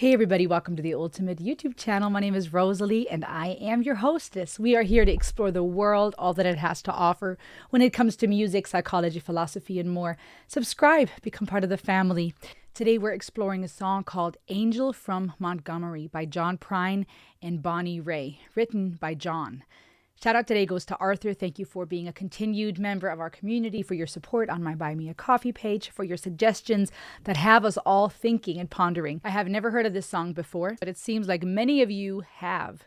Hey everybody, welcome to the Ultimate YouTube channel. My name is Rosalie and I am your hostess. We are here to explore the world, all that it has to offer when it comes to music, psychology, philosophy, and more. Subscribe, become part of the family. Today we're exploring a song called Angel from Montgomery by John Prine and Bonnie Raitt, written by John. Shout out today goes to Arthur. Thank you for being a continued member of our community, for your support on my Buy Me a Coffee page, for your suggestions that have us all thinking and pondering. I have never heard of this song before, but it seems like many of you have.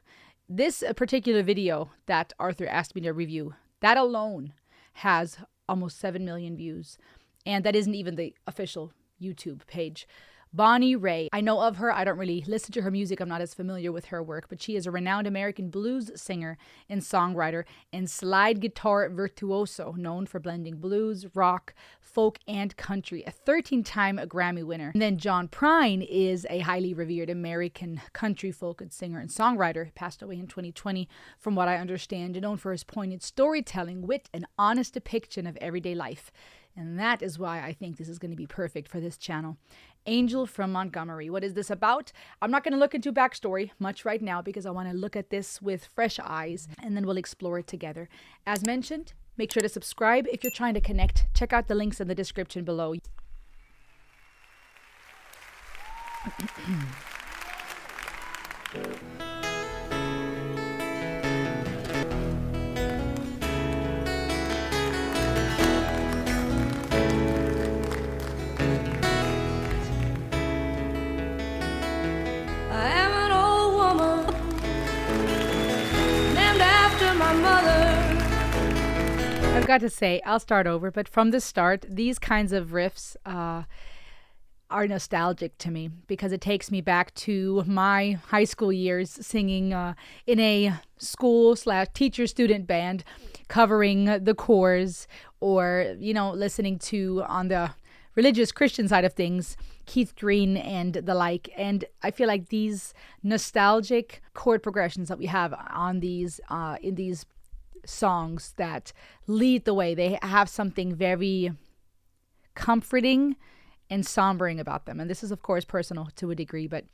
This particular video that Arthur asked me to review, that alone has almost 7 million views. And that isn't even the official YouTube page. Bonnie Raitt. I know of her. I don't really listen to her music. I'm not as familiar with her work, but she is a renowned American blues singer and songwriter and slide guitar virtuoso, known for blending blues, rock, folk, and country. A 13-time Grammy winner. And then John Prine is a highly revered American country folk singer and songwriter. Passed away in 2020, from what I understand, known for his poignant storytelling, wit, and honest depiction of everyday life. And that is why I think this is going to be perfect for this channel. Angel from Montgomery. What is this about? I'm not going to look into backstory much right now because I want to look at this with fresh eyes and then we'll explore it together. As mentioned, make sure to subscribe if you're trying to connect. Check out the links in the description below. I've got to say, I'll start over, but from the start, these kinds of riffs are nostalgic to me because it takes me back to my high school years singing in a school/teacher-student band, covering the chorus, or, you know, listening to, on the religious Christian side of things, Keith Green and the like. And I feel like these nostalgic chord progressions that we have on these in these songs that lead the way, they have something very comforting and sombering about them. And this is, of course, personal to a degree, but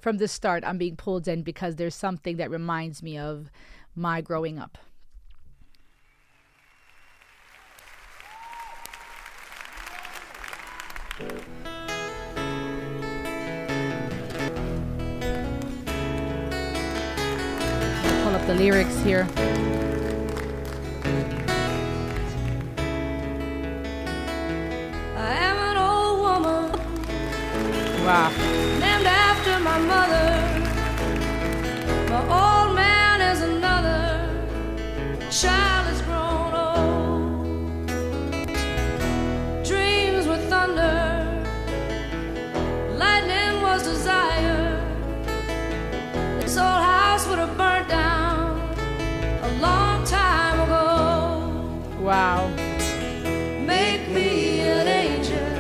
from the start, I'm being pulled in because there's something that reminds me of my growing up. I'll pull up the lyrics here. Wow. Named after my mother. My old man is another. Child is grown old. Dreams were thunder. Lightning was desire. This old house would have burnt down a long time ago. Wow. Make me an angel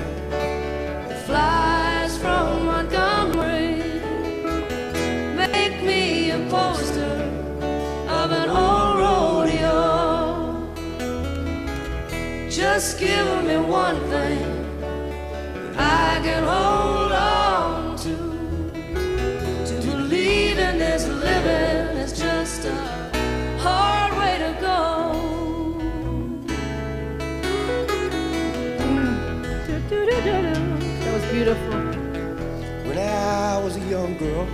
that flies from Montgomery. Make me a poster of an old rodeo. Just give me one thing that I can hold on to. To believe in this living is just a hard way to go. That was beautiful. When I was a young girl,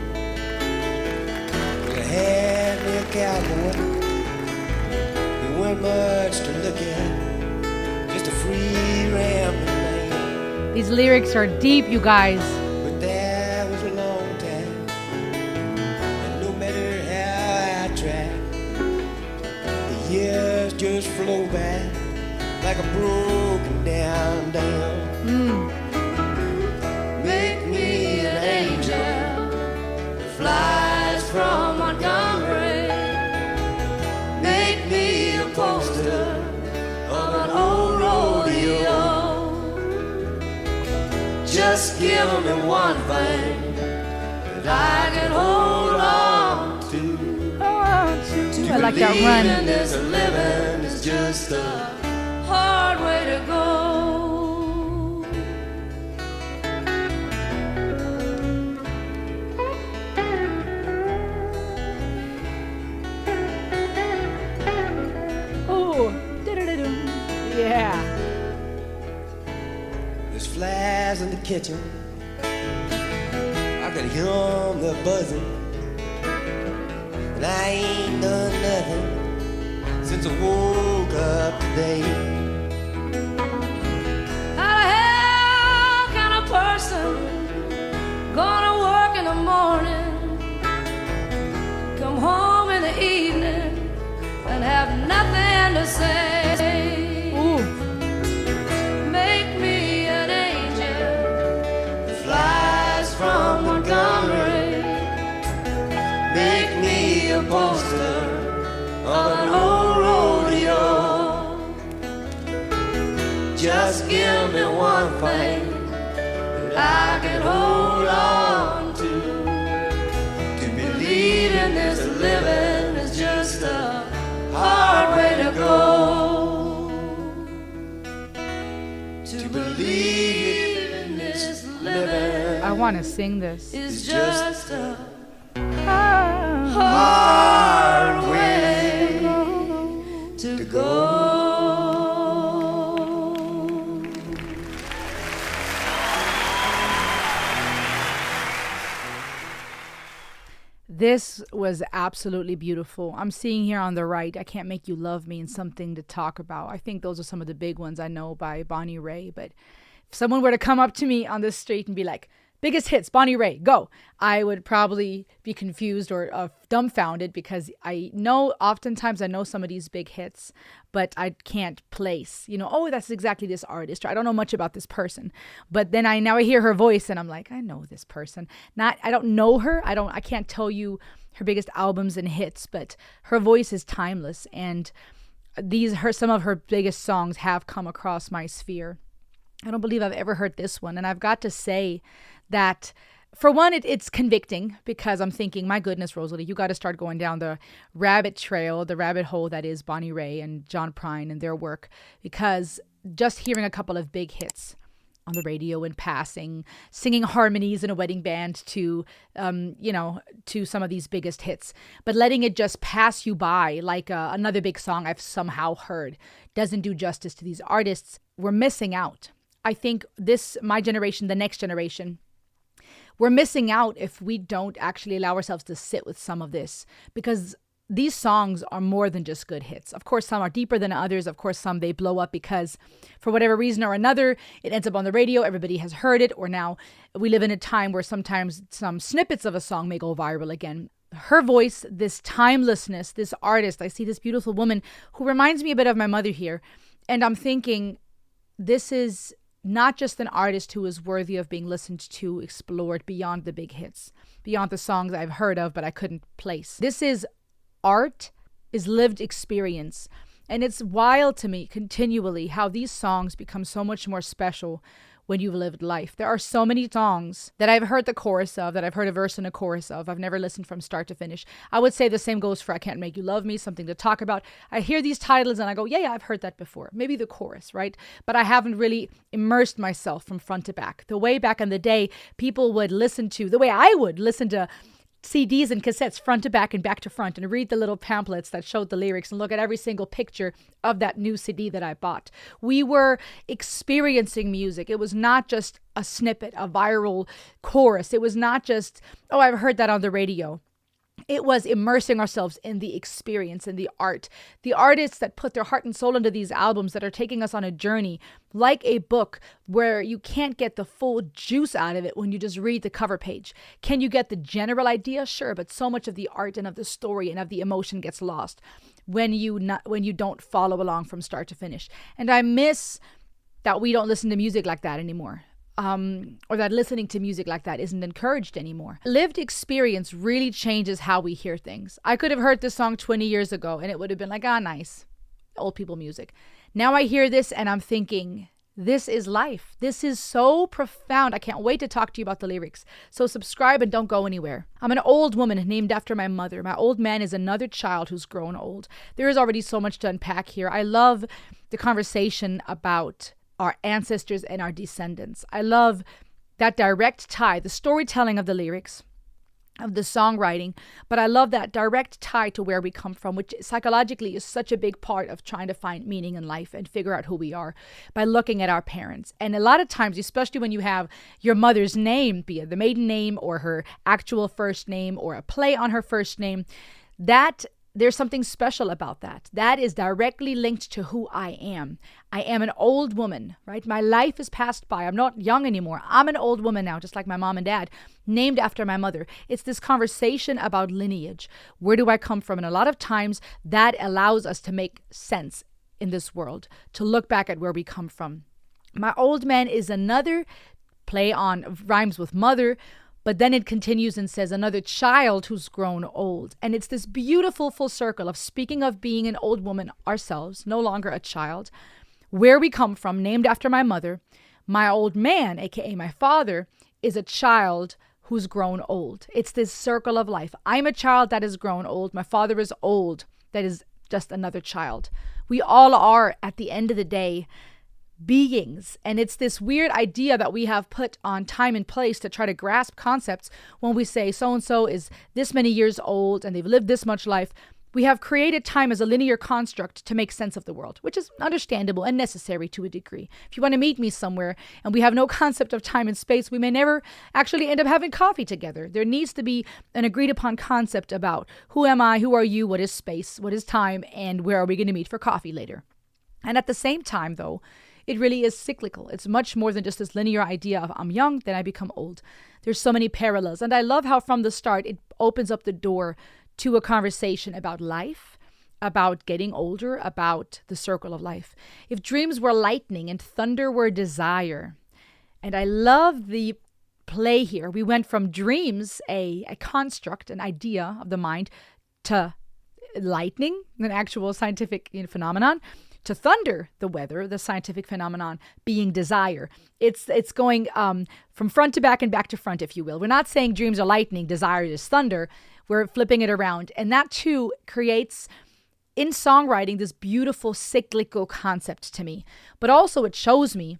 I had me a cowboy. He weren't much to look at, just a free rambling man. These lyrics are deep, you guys. But that was a long time, and no matter how I tried, the years just flow by like a broken down dam. Make me an angel that flies from Montgomery. Make me a poster of an old rodeo. Just give me one thing that I can hold on to. I like that run. This living is just a hard way to go. kitchen. I could hear 'em, they're buzzing. And I ain't done nothing since I woke up today. How the hell can a person gonna work in the morning, come home in the evening, and have nothing to say? Ooh. Make me an angel that flies from Montgomery. Make me a poster of an old rodeo. Just give me one thing that I can hold on to. To believe in this living is just a hard way to go. To believe in this living I want to sing this. is just a hard way to go. This was absolutely beautiful. I'm seeing here on the right, I Can't Make You Love Me, and Something to Talk About. I think those are some of the big ones I know by Bonnie Raitt. But if someone were to come up to me on the street and be like, biggest hits, Bonnie Raitt, go, I would probably be confused or dumbfounded, because I know oftentimes I know some of these big hits, but I can't place, oh, that's exactly this artist, or I don't know much about this person. But then now I hear her voice and I'm like, I know this person. I don't know her. I can't tell you her biggest albums and hits, but her voice is timeless. And some of her biggest songs have come across my sphere. I don't believe I've ever heard this one. And I've got to say that, for one, it's convicting, because I'm thinking, my goodness, Rosalie, you got to start going down the rabbit trail, the rabbit hole that is Bonnie Raitt and John Prine and their work, because just hearing a couple of big hits on the radio in passing, singing harmonies in a wedding band to some of these biggest hits, but letting it just pass you by like another big song I've somehow heard, doesn't do justice to these artists. We're missing out. I think my generation, the next generation, we're missing out if we don't actually allow ourselves to sit with some of this, because these songs are more than just good hits. Of course, some are deeper than others. Of course, some they blow up because for whatever reason or another, it ends up on the radio. Everybody has heard it. Or now we live in a time where sometimes some snippets of a song may go viral again. Her voice, this timelessness, this artist, I see this beautiful woman who reminds me a bit of my mother here. And I'm thinking, this is not just an artist who is worthy of being listened to, explored beyond the big hits, beyond the songs I've heard of but I couldn't place. This is art, is lived experience. And it's wild to me continually how these songs become so much more special when you've lived life. There are so many songs that I've heard the chorus of, that I've heard a verse and a chorus of. I've never listened from start to finish. I would say the same goes for I Can't Make You Love Me, Something to Talk About. I hear these titles and I go, yeah, I've heard that before. Maybe the chorus, right? But I haven't really immersed myself from front to back. The way back in the day, people would listen to, the way I would listen to CDs and cassettes front to back and back to front, and read the little pamphlets that showed the lyrics and look at every single picture of that new CD that I bought. We were experiencing music. It was not just a snippet, a viral chorus. It was not just, oh, I've heard that on the radio. It was immersing ourselves in the experience and the art. The artists that put their heart and soul into these albums, that are taking us on a journey, like a book where you can't get the full juice out of it when you just read the cover page. Can you get the general idea? Sure, but so much of the art and of the story and of the emotion gets lost when you don't follow along from start to finish. And I miss that we don't listen to music like that anymore. Or that listening to music like that isn't encouraged anymore. Lived experience really changes how we hear things. I could have heard this song 20 years ago and it would have been like, nice, old people music. Now I hear this and I'm thinking, this is life. This is so profound. I can't wait to talk to you about the lyrics. So subscribe and don't go anywhere. I'm an old woman named after my mother. My old man is another child who's grown old. There is already so much to unpack here. I love the conversation about our ancestors and our descendants. I love that direct tie, the storytelling of the lyrics, of the songwriting, but I love that direct tie to where we come from, which psychologically is such a big part of trying to find meaning in life and figure out who we are by looking at our parents. And a lot of times, especially when you have your mother's name, be it the maiden name or her actual first name or a play on her first name, that there's something special about that. That is directly linked to who I am. I am an old woman, right? My life has passed by. I'm not young anymore. I'm an old woman now, just like my mom and dad, named after my mother. It's this conversation about lineage. Where do I come from? And a lot of times that allows us to make sense in this world, to look back at where we come from. My old man is another play on rhymes with mother, but then it continues and says another child who's grown old. And it's this beautiful full circle of speaking of being an old woman ourselves, no longer a child, where we come from, named after my mother. My old man, aka my father, is a child who's grown old. It's this circle of life. I'm a child that has grown old. My father is old. That is just another child. We all are, at the end of the day, beings. And it's this weird idea that we have put on time and place to try to grasp concepts when we say so-and-so is this many years old and they've lived this much life. We have created time as a linear construct to make sense of the world, which is understandable and necessary to a degree. If you want to meet me somewhere and we have no concept of time and space, we may never actually end up having coffee together. There needs to be an agreed upon concept about who am I, who are you, what is space, what is time, and where are we going to meet for coffee later. And at the same time, though, it really is cyclical. It's much more than just this linear idea of I'm young, then I become old. There's so many parallels. And I love how from the start, it opens up the door to a conversation about life, about getting older, about the circle of life. If dreams were lightning and thunder were desire. And I love the play here. We went from dreams, a construct, an idea of the mind, to lightning, an actual scientific phenomenon, to thunder, the weather, the scientific phenomenon, being desire. It's going from front to back and back to front, if you will. We're not saying dreams are lightning, desire is thunder. We're flipping it around. And that too creates in songwriting this beautiful cyclical concept to me. But also it shows me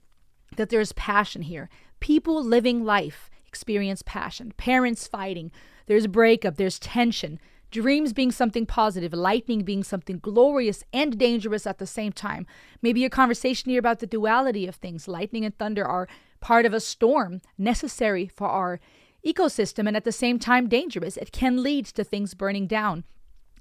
that there's passion here. People living life experience passion. Parents fighting. There's breakup. There's tension. Dreams being something positive, lightning being something glorious and dangerous at the same time. Maybe a conversation here about the duality of things. Lightning and thunder are part of a storm necessary for our ecosystem and at the same time dangerous. It can lead to things burning down.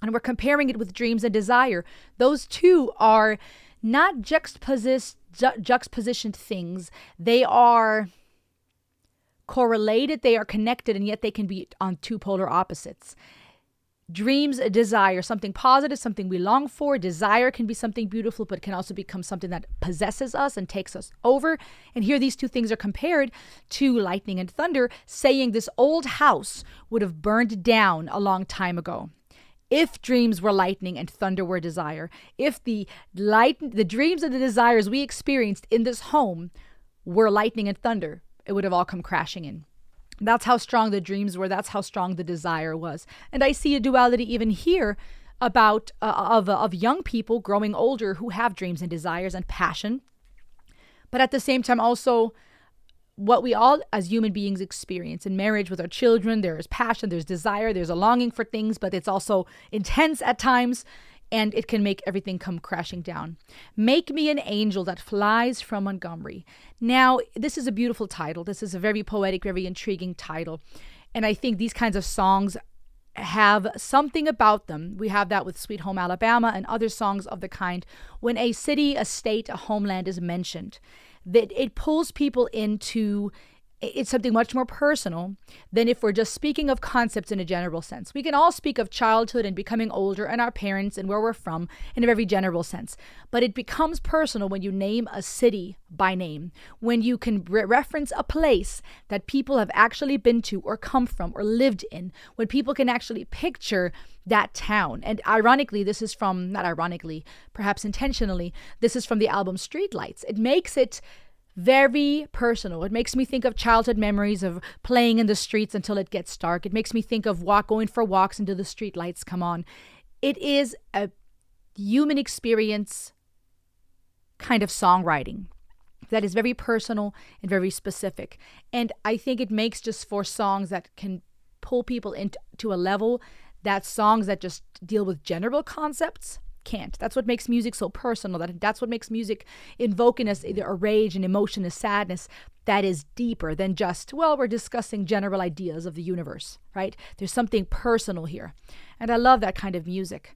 And we're comparing it with dreams and desire. Those two are not juxtapositioned things. They are correlated, they are connected, and yet they can be on two polar opposites. Dreams, a desire, something positive, something we long for. Desire can be something beautiful, but can also become something that possesses us and takes us over. And here these two things are compared to lightning and thunder, saying this old house would have burned down a long time ago. If dreams were lightning and thunder were desire, if the dreams and the desires we experienced in this home were lightning and thunder, it would have all come crashing in. That's how strong the dreams were. That's how strong the desire was. And I see a duality even here about of young people growing older who have dreams and desires and passion. But at the same time, also what we all as human beings experience in marriage with our children. There is passion, there's desire, there's a longing for things, but it's also intense at times. And it can make everything come crashing down. Make Me an Angel That Flies from Montgomery. Now, this is a beautiful title. This is a very poetic, very intriguing title. And I think these kinds of songs have something about them. We have that with Sweet Home Alabama and other songs of the kind. When a city, a state, a homeland is mentioned, that it pulls people into it's something much more personal than if we're just speaking of concepts in a general sense. We can all speak of childhood and becoming older and our parents and where we're from in a very general sense. But it becomes personal when you name a city by name, when you can reference a place that people have actually been to or come from or lived in, when people can actually picture that town. And ironically, this is from, not ironically, perhaps intentionally, this is from the album Streetlights. It makes it very personal. It makes me think of childhood memories of playing in the streets until it gets dark. It makes me think of going for walks until the street lights come on. It is a human experience kind of songwriting that is very personal and very specific. And I think it makes just for songs that can pull people into a level that songs that just deal with general concepts can't. That's what makes music so personal. That's what makes music invoke in us either a rage, an emotion, a sadness that is deeper than just, well, we're discussing general ideas of the universe, right? There's something personal here. And I love that kind of music.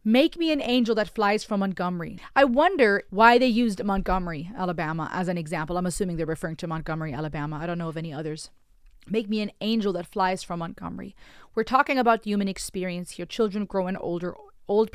Make Me an Angel That Flies from Montgomery. I wonder why they used Montgomery, Alabama, as an example. I'm assuming they're referring to Montgomery, Alabama. I don't know of any others. Make me an angel that flies from Montgomery. We're talking about human experience here. Children growing older, older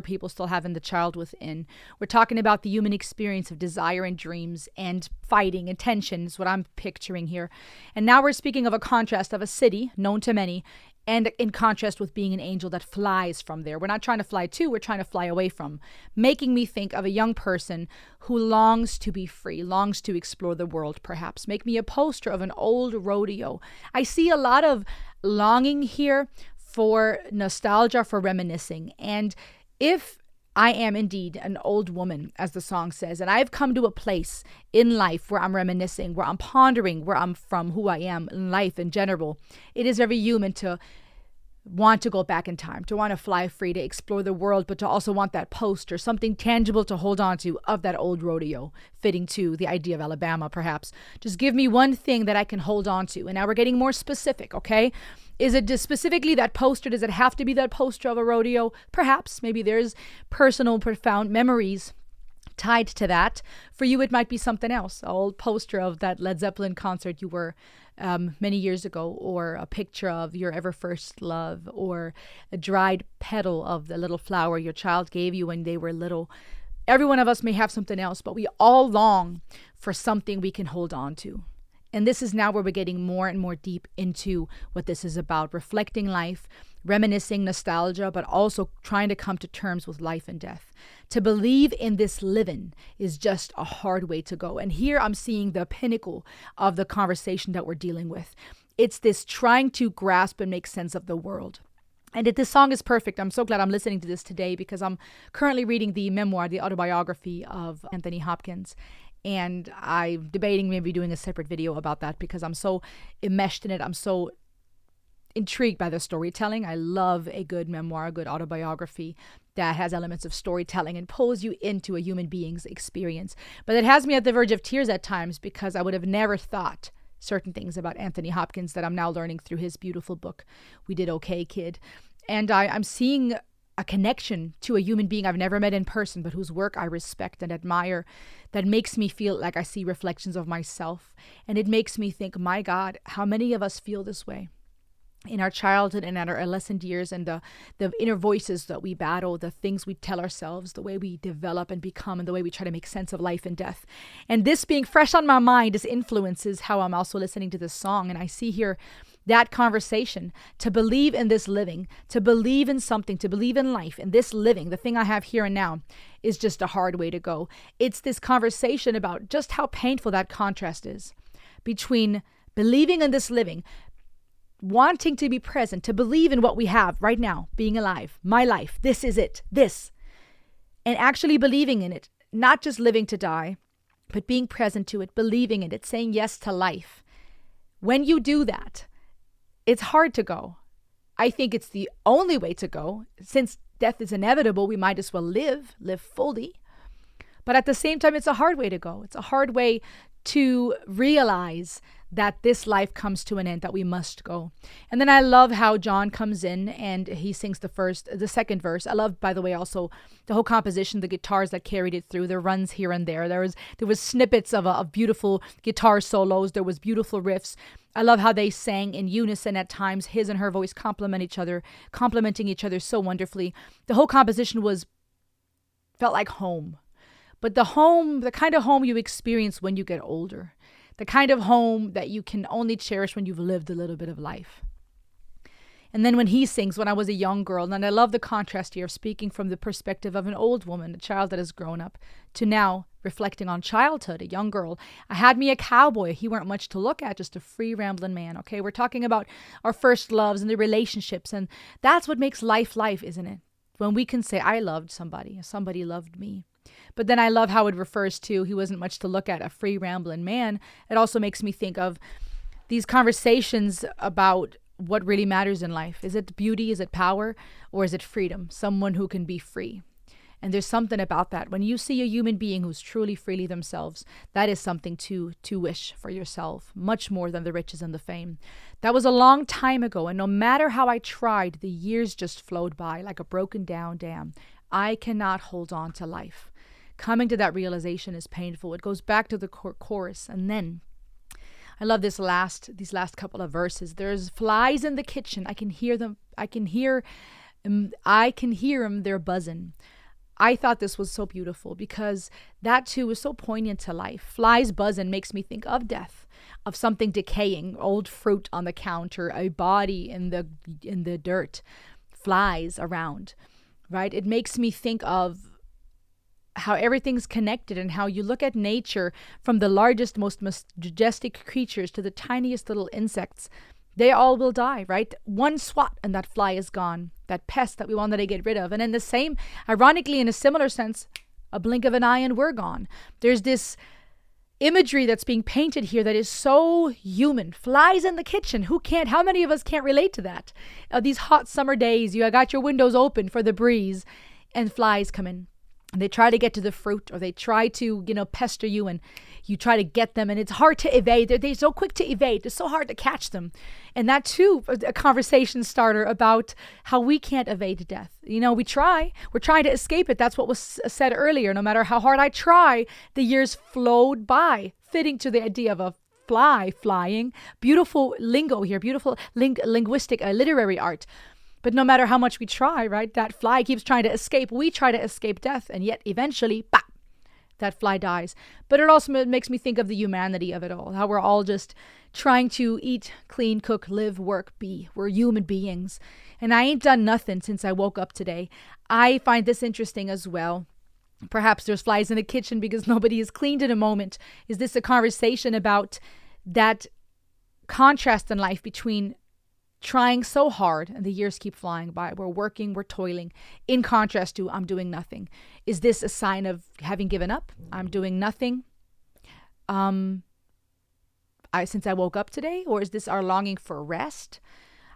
people still having the child within. We're talking about the human experience of desire and dreams and fighting and tension is what I'm picturing here. And now we're speaking of a contrast of a city known to many, and in contrast with being an angel that flies from there. We're not trying to fly to, we're trying to fly away from. Making me think of a young person who longs to be free, longs to explore the world perhaps. Make me a poster of an old rodeo. I see a lot of longing here for nostalgia, for reminiscing. And if I am indeed an old woman, as the song says, and I've come to a place in life where I'm reminiscing, where I'm pondering where I'm from, who I am in life in general, it is very human to want to go back in time, to want to fly free, to explore the world, but to also want that poster, something tangible to hold on to of that old rodeo, fitting to the idea of Alabama, perhaps. Just give me one thing that I can hold on to. And now we're getting more specific, okay? Is it just specifically that poster? Does it have to be that poster of a rodeo? Perhaps. Maybe there's personal, profound memories tied to that. For you, it might be something else. An old poster of that Led Zeppelin concert you were many years ago, or a picture of your ever first love, or a dried petal of the little flower your child gave you when they were little. Every one of us may have something else, but we all long for something we can hold on to. And this is now where we're getting more and more deep into what this is about, reflecting life, reminiscing, nostalgia, but also trying to come to terms with life and death. To believe in this living is just a hard way to go. And here I'm seeing the pinnacle of the conversation that we're dealing with. It's this trying to grasp and make sense of the world. And this song is perfect. I'm so glad I'm listening to this today because I'm currently reading the memoir, the autobiography of Anthony Hopkins. And I'm debating maybe doing a separate video about that because I'm so enmeshed in it. I'm so intrigued by the storytelling. I love a good memoir, a good autobiography that has elements of storytelling and pulls you into a human being's experience. But it has me at the verge of tears at times because I would have never thought certain things about Anthony Hopkins that I'm now learning through his beautiful book, We Did Okay, Kid. And I'm seeing a connection to a human being I've never met in person, but whose work I respect and admire, that makes me feel like I see reflections of myself. And it makes me think, my God, how many of us feel this way in our childhood and at our adolescent years, and the inner voices that we battle, the things we tell ourselves, the way we develop and become, and the way we try to make sense of life and death. And this being fresh on my mind, this influences how I'm also listening to this song. And I see here that conversation, to believe in this living, to believe in something, to believe in life, and this living, the thing I have here and now, is just a hard way to go. It's this conversation about just how painful that contrast is between believing in this living, wanting to be present, to believe in what we have right now, being alive, my life, this is it, this, and actually believing in it, not just living to die, but being present to it, believing in it, saying yes to life. When you do that, it's hard to go. I think it's the only way to go. Since death is inevitable, we might as well live fully. But at the same time, it's a hard way to go. It's a hard way to realize that this life comes to an end, that we must go. And then I love how John comes in and he sings the second verse. I love, by the way, also the whole composition, the guitars that carried it through, the runs here and there. There was snippets of beautiful guitar solos. There was beautiful riffs. I love how they sang in unison at times, his and her voice complementing each other so wonderfully. The whole composition felt like home. But the kind of home you experience when you get older. The kind of home that you can only cherish when you've lived a little bit of life. And then when he sings, when I was a young girl, and I love the contrast here, speaking from the perspective of an old woman, a child that has grown up, to now reflecting on childhood, a young girl. I had me a cowboy. He weren't much to look at, just a free rambling man. Okay, we're talking about our first loves and the relationships, and that's what makes life, isn't it? When we can say, I loved somebody, somebody loved me. But then I love how it refers to, he wasn't much to look at, a free rambling man. It also makes me think of these conversations about what really matters in life. Is it beauty? Is it power? Or is it freedom? Someone who can be free. And there's something about that. When you see a human being who's truly freely themselves, that is something to wish for yourself, much more than the riches and the fame. That was a long time ago, and no matter how I tried, the years just flowed by like a broken down dam. I cannot hold on to life. Coming to that realization is painful. It goes back to the chorus, and then I love these last couple of verses. There's flies in the kitchen. I can hear them. I can hear them. They're buzzing. I thought this was so beautiful because that too is so poignant to life. Flies buzzing makes me think of death, of something decaying, old fruit on the counter, a body in the dirt, flies around, right? It makes me think of how everything's connected and how you look at nature, from the largest, most majestic creatures to the tiniest little insects. They all will die, right? One swat and that fly is gone. That pest that we wanted to get rid of. And in the same, ironically, in a similar sense, a blink of an eye and we're gone. There's this imagery that's being painted here that is so human. Flies in the kitchen. How many of us can't relate to that? These hot summer days, you got your windows open for the breeze and flies come in. And they try to get to the fruit, or they try to, pester you, and you try to get them, and it's hard to evade. They're so quick to evade. It's so hard to catch them. And that too, a conversation starter about how we can't evade death. We try. We're trying to escape it. That's what was said earlier. No matter how hard I try, the years flowed by, fitting to the idea of a fly flying. Beautiful lingo here, beautiful linguistic, literary art. But no matter how much we try, right, that fly keeps trying to escape. We try to escape death, and yet eventually, that fly dies. But it also makes me think of the humanity of it all, how we're all just trying to eat, clean, cook, live, work, be. We're human beings. And I ain't done nothing since I woke up today. I find this interesting as well. Perhaps there's flies in the kitchen because nobody has cleaned in a moment. Is this a conversation about that contrast in life between trying so hard and the years keep flying by? We're working, we're toiling, in contrast to I'm doing nothing. Is this a sign of having given up? I'm doing nothing since I woke up today? Or is this our longing for rest?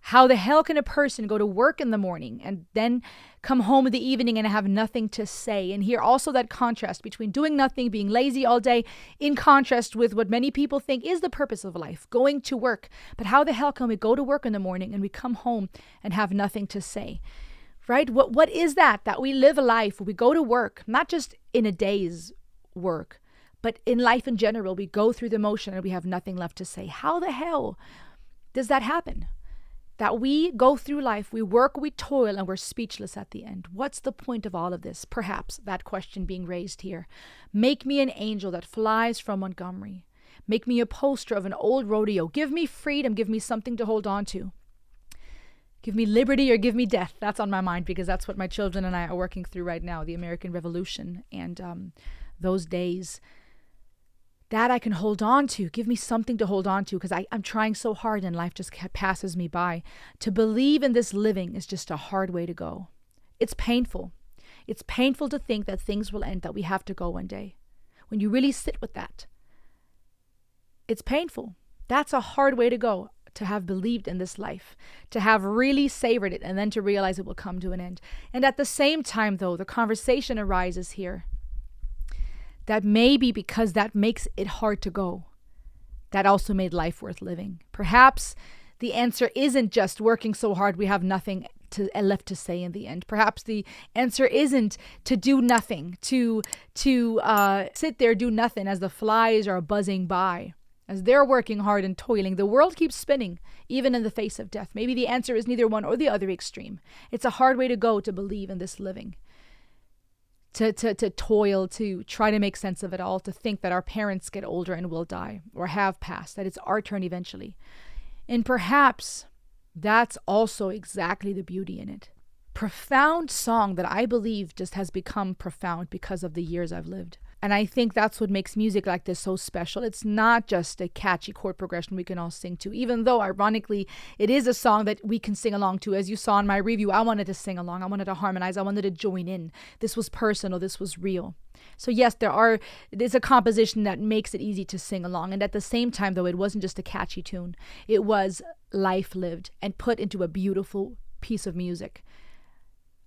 How the hell can a person go to work in the morning and then come home in the evening and have nothing to say? And here also that contrast between doing nothing, being lazy all day, in contrast with what many people think is the purpose of life, going to work. But how the hell can we go to work in the morning and we come home and have nothing to say? Right? What is that we live a life where we go to work, not just in a day's work, but in life in general, we go through the motion and we have nothing left to say. How the hell does that happen? That we go through life, we work, we toil, and we're speechless at the end. What's the point of all of this? Perhaps that question being raised here. Make me an angel that flies from Montgomery. Make me a poster of an old rodeo. Give me freedom. Give me something to hold on to. Give me liberty or give me death. That's on my mind because that's what my children and I are working through right now, the American Revolution and those days. That I can hold on to. Give me something to hold on to because I'm trying so hard and life just passes me by. To believe in this living is just a hard way to go. It's painful. It's painful to think that things will end, that we have to go one day. When you really sit with that, it's painful. That's a hard way to go, to have believed in this life, to have really savored it and then to realize it will come to an end. And at the same time, though, the conversation arises here that maybe because that makes it hard to go, that also made life worth living. Perhaps the answer isn't just working so hard we have nothing left to say in the end. Perhaps the answer isn't to do nothing, to sit there, do nothing as the flies are buzzing by, as they're working hard and toiling. The world keeps spinning, even in the face of death. Maybe the answer is neither one or the other extreme. It's a hard way to go to believe in this living. To toil, to try to make sense of it all, to think that our parents get older and will die or have passed, that it's our turn eventually. And perhaps that's also exactly the beauty in it. Profound song that I believe just has become profound because of the years I've lived. And I think that's what makes music like this so special. It's not just a catchy chord progression we can all sing to, even though ironically it is a song that we can sing along to. As you saw in my review, I wanted to sing along. I wanted to harmonize. I wanted to join in. This was personal. This was real. So yes, there's a composition that makes it easy to sing along. And at the same time, though, it wasn't just a catchy tune. It was life lived and put into a beautiful piece of music.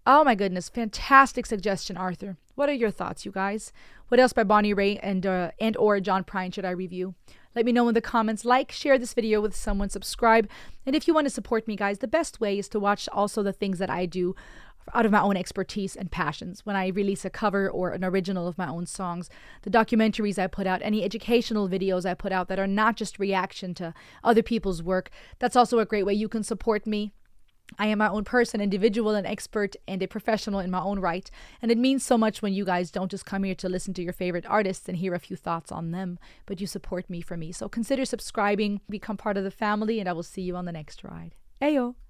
Oh my goodness, fantastic suggestion, Arthur. What are your thoughts, you guys? What else by Bonnie Raitt and or John Prine should I review? Let me know in the comments. Like, share this video with someone, subscribe. And if you want to support me, guys, the best way is to watch also the things that I do out of my own expertise and passions. When I release a cover or an original of my own songs, the documentaries I put out, any educational videos I put out that are not just reaction to other people's work, that's also a great way you can support me. I am my own person, individual, an expert, and a professional in my own right. And it means so much when you guys don't just come here to listen to your favorite artists and hear a few thoughts on them, but you support me for me. So consider subscribing, become part of the family, and I will see you on the next ride. Ayo!